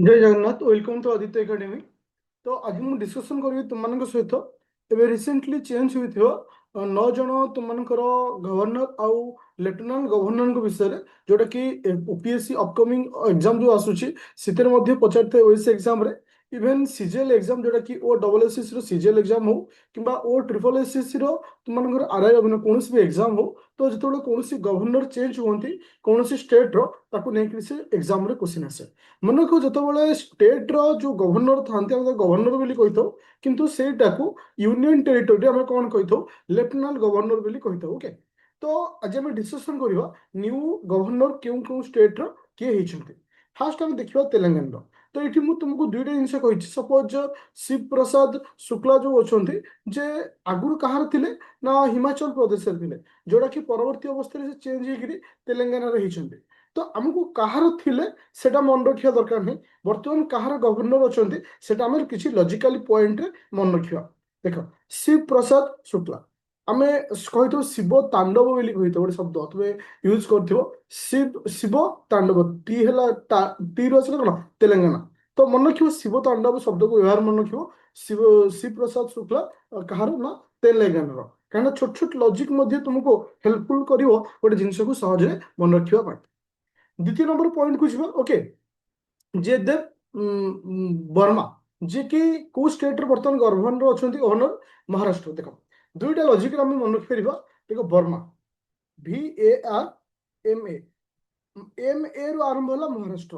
जय Jagannath welcome to Aditya academy. तो आज मुझे डिस्कसन करी तुम सहित एवं रिसेंटली चेंज होता 9 जन तुम गवर्नर आउ लेफ्टिनेंट गवर्नर विषय में जोटा कि यूपीएससी अपकमिंग एग्जाम जो आसूची से पचार ओएससी एग्जाम रे इवेन सीजीएल एग्जाम जोटा कि ओ डबल एसएससी रो सीजीएल एग्जाम हो कि ओ ट्रिपल एसएससी रो तुम आरआई अभिनय कौन भी एग्जाम हो तो जो कौन गवर्नर चेंज हुई कौन स्टेट रो ताकू नहीं से एग्जाम रे क्वेश्चन आसे मनक जो स्टेट रो जो गवर्नर था गवर्नर बोली कही था किंतु सेटाकू यूनियन टेरिटोरी आम कौन कही था लेफ्टिनेंट गवर्नर बोली कही था ओके। तो आज आम डिस्कसन करवा न्यू गवर्नर क्यों क्यों स्टेट रो किए होती। फास्ट आम देखा तेलंगाना। तो ये तुमको दुईटा जिन कही सपोज शिव प्रसाद शुक्ला जो अच्छा जे आगुरी कहार थिले ना हिमाचल प्रदेश थे जोटा कि परवर्ती अवस्था से चेंज होकर तेलंगाना होती। तो आमको कहार थिले सेटा मन रखा दरकार नहीं बर्तमान कहार गवर्नर अच्छा सेटा आम किसी लॉजिकल पॉइंट रे मन रखा। देख शिव प्रसाद शुक्ला आम कही शिव तांडव बोली कही गोटे शब्द तुम्हें यूज कर शिव शिव तांडव टी है टी रही कौन तेलंगाना। तो मन रख शिव तांडव शब्द को व्यवहार मन रख शिव शिव प्रसाद शुक्ला कहार ना तेलंगाना कहीं छोट छोट लॉजिक तुमको हेल्पफुल कर गोटे जिनस को सहज मन रखा। द्वितीय नंबर पॉइंट को जी ओके जयदेव वर्मा जी कि कौ स्टेट बर्तमान गवर्नर अच्छा गवर्नर महाराष्ट्र। देख दुईटा लॉजिक मन रखिपर देख वर्मा VARMA रु आरंभ है महाराष्ट्र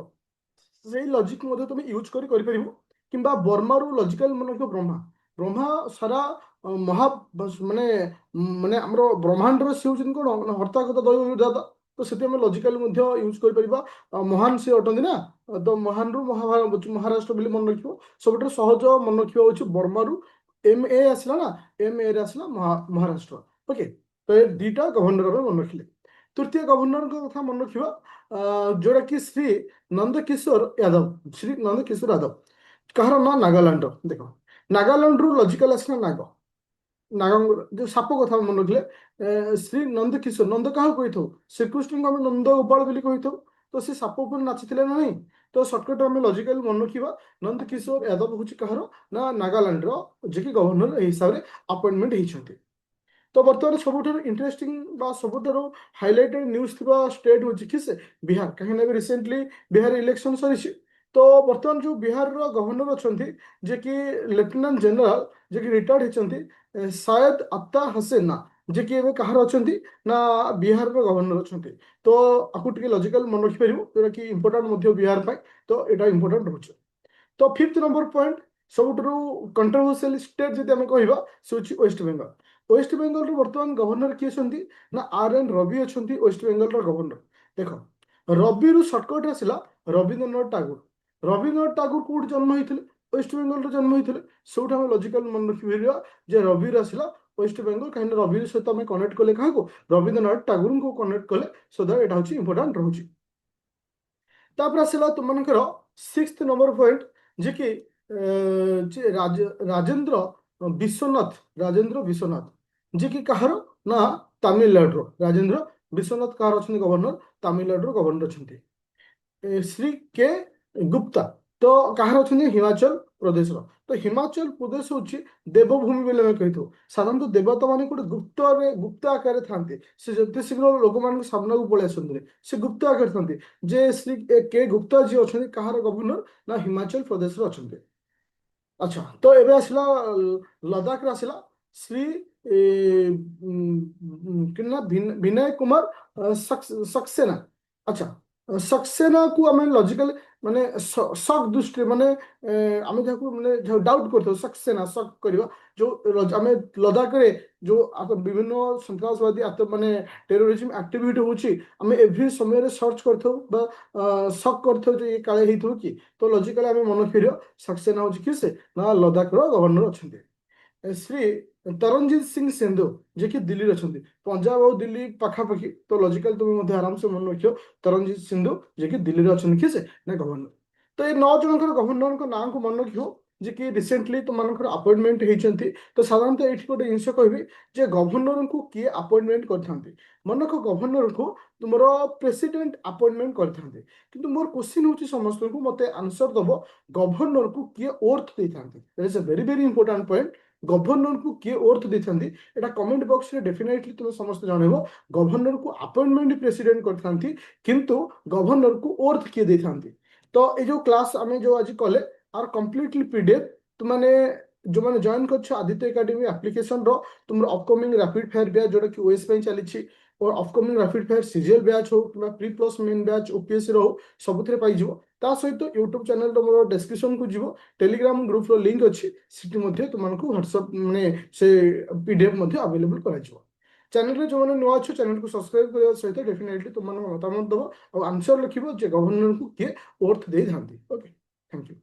से लॉजिक तुम यूज कि बर्मारू लॉजिकल मन रख ब्रह्मा ब्रह्मा सारा महा माने माने आमर ब्रह्मांड सी हूँ कौन हर्ता कथा दैव विधाता। तो से लॉजिकल यूज कर महान सी अटंती ना। तो महान रु महाराष्ट्र बोली मन रख सब सहज मन रखा हूँ बर्मारू MA आसला ना MA आसला महाराष्ट्र ओके। तो ये दुईटा गवर्नर मन रखिले। तृतीय गवर्नर कथा मन रखा जोड़ा कि श्री नंदकिशोर यादव श्री नंदकिशोर यादव कहार ना नागालैंड देख नागालैंड रु लॉजिकल आसला नाग नाग जो साप कथा मन रखिले श्री नंद किशोर नंद क्या कही था श्रीकृष्ण को आम नंद गोपाल बोली कही तो सी साप उपर नाची ना नहीं। तो सर्टकट आम लॉजिकल मन रखा नंद किशोर यादव हूँ कहार ना नागालैंड जी कि गवर्नर हिसाब से अपॉइंटमेंट होती। तो बर्तमान सब इंटरेस्टिंग सब हाइलाइटेड न्यूज थी स्टेट हूँ कि से बिहार कहीं रिसेंटली बिहार इलेक्शन सरी। तो बर्तमान जो बिहार गवर्नर अच्छा जे कि लेफ्टिनेंट जनरल जे कि रिटायर्ड होती शायद अत्ता हसेना जे कि एवं कहार अच्छा ना बिहार गवर्नर अच्छा। तो आपको लॉजिकल मन रखिपर जोटा कि इंपोर्टाट बिहार पाई। तो यहाँ इंपोर्टाट रोचे। तो फिफ्थ नंबर पॉइंट सब कंट्रोवर्शियल स्टेट जब आम कह वेस्ट बेंगल वेस्ट बेंगल बर्तमान गवर्नर किए ना RN रवि अच्छा वेस्ट बेंगल गवर्नर। देख रवि रु सर्टकट आसला रवींद्रनाथ टागोर रवींद्रनाथ टागोर कौट जन्म होते वेस्ट बेंगल जन्म होते सब आम लॉजिकल मन रखिपर जे रवि आसला वेस्ट बेंगल कहीं रवि सहित आम कनेक्ट कले क्या रवींद्रनाथ टागोर को कनेक्ट कले सो दैट यहाँ हूँ इंपोर्टाट रोचे। तापर आसला तुमकर सिक्स्थ नंबर पॉइंट जे कि राजेंद्र विश्वनाथ जे कि कहार ना तमिलनाडु राजेंद्र विश्वनाथ कहार अच्छा गवर्नर तमिलनाडु गवर्नर अच्छा श्री के गुप्ता तो कहार अच्छा हिमाचल प्रदेश तो हिमाचल प्रदेश हूँ देवभूमि बोले आम कही साधारणतः देवता मान गोटे गुप्त आकार था से जिते शीघ्र लोक मान सामना को पलि आसते से गुप्त आकार था जे श्री के गुप्ता जी अच्छा कहार गवर्नर ना हिमाचल प्रदेश अच्छा। अच्छा तो एबे आसला लद्दाख आसला श्री किन्ना विनय कुमार सक्सेना। अच्छा सक्सेना को आम लॉजिकल माने शक दृष्टि माने आम जहाँ माने डाउट कर सक्सेना शक करवा जो आम लद्दाख रे जो विभिन्न सन्त्रासवादी माने टेरोरिज्म एक्टिविटी होची आम एवरी समय सर्च कर शक कर ये काले हो कि। तो लॉजिकल आम मन फिर सक्सेना हूँ कि से ना लद्दाख गवर्नर अच्छा श्री तरनजीत सिंह सिंधु जे कि दिल्ली अच्छा पंजाब और दिल्ली पाखापाखि। तो लॉजिकल तुम्हें आराम से मन रख तरनजीत सिंधु जे कि दिल्ली अच्छा कि से ना गवर्नर। तो ये 9 जन गवर्नर ना को मन रख जे कि रिसेंटली तुमମାନଙ୍କର अपॉइंटमेंट ହେଇଛନ୍ତି ତ ସାଧାରଣତଃ ଏଇଠି ଗୋଟେ ଜିନିଷ କହିବି ଯେ ଗଭର୍ଣ୍ଣରଙ୍କୁ କିଏ ଆପଏଣ୍ଟମେଣ୍ଟ କରିଥାନ୍ତି ମନେକ ଗଭର୍ଣ୍ଣରଙ୍କୁ ତୁମର ପ୍ରେସିଡେଣ୍ଟ ଆପଏଣ୍ଟମେଣ୍ଟ କରିଥାନ୍ତି କିନ୍ତୁ ମୋର କ୍ୱେଶ୍ଚିନ୍ ହେଉଛି ସମସ୍ତଙ୍କୁ ମୋତେ ଆନ୍ସର ଦବ ଗଭର୍ଣ୍ଣରକୁ କିଏ ଓର୍ଥ ଦେଇଥାନ୍ତି that is a very very important point ଗଭର୍ଣ୍ଣରକୁ କିଏ ଓର୍ଥ ଦେଇଥାନ୍ତି ଏଟା କମେଣ୍ଟ ବକ୍ସରେ ଡେଫିନେଟଲି ତୁମେ ସମସ୍ତେ ଜଣେଇବ ଗଭର୍ଣ୍ଣରକୁ ଆପଏଣ୍ଟମେଣ୍ଟ ପ୍ରେସିଡେଣ୍ଟ କରିଥାନ୍ତି କିନ୍ତୁ ଗଭର୍ଣ୍ଣରକୁ ଓର୍ଥ କିଏ ଦେଇଥାନ୍ତି ତ এই ଯୋଉ କ୍ଲାସ ଆମେ ଯୋଉ ଆଜି କଲେ आर कम्प्लीटली पीडीएफ तुमने जो मैंने जॉइन कर आदित्य एकेडमी एप्लिकेशन रो तुम अपकमिंग रैपिड फायर बैच जोटा कि ओएस पे चली और upcoming rapid fire CGL batch हो कि pre plus main batch OPSC रो सबुथिरे पाई जिवो ता सहित यूट्यूब चैनल रो मोर डिस्क्रिप्शन को जीवो टेलीग्राम ग्रुप रो लिंक अछि सिटी मध्ये तुमनको व्हाट्सएप माने से पीडीएफ मध्ये अवेलेबल करा जिवो चैनल रे जो माने नुआ छ चैनल को सब्सक्राइब करबा सहित डेफिनेटली तुमन मतामत दबो और आंसर लिखिबो जे गवर्नर को के ओर्थ दे थांती ओके थैंक यू।